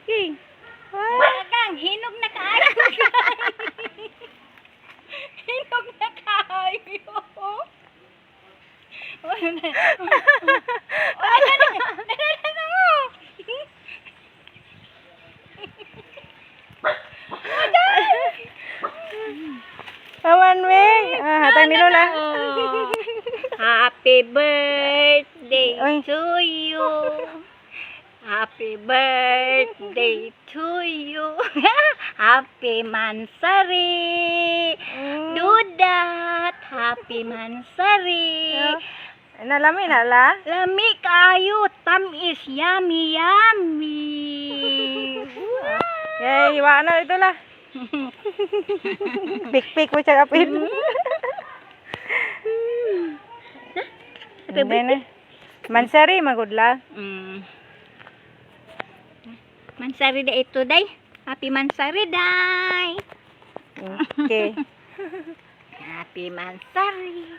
Okay. Talagang hinog na kaayo. Hinog na kaayo. Awan we. Hatang ni Lola. Happy birthday Oy. to you. Happy birthday to you. Happy Mansari. Dudat. Happy Mansari. Nalami na la. Lami kayo. Tamis yummy yummy. Yay, hiwa na ito la. Pik-pik mo siya kapit. Happy birthday. Mansari, magudla. Mansari da ito, day. Happy Mansari, day. Okay. Happy Mansari.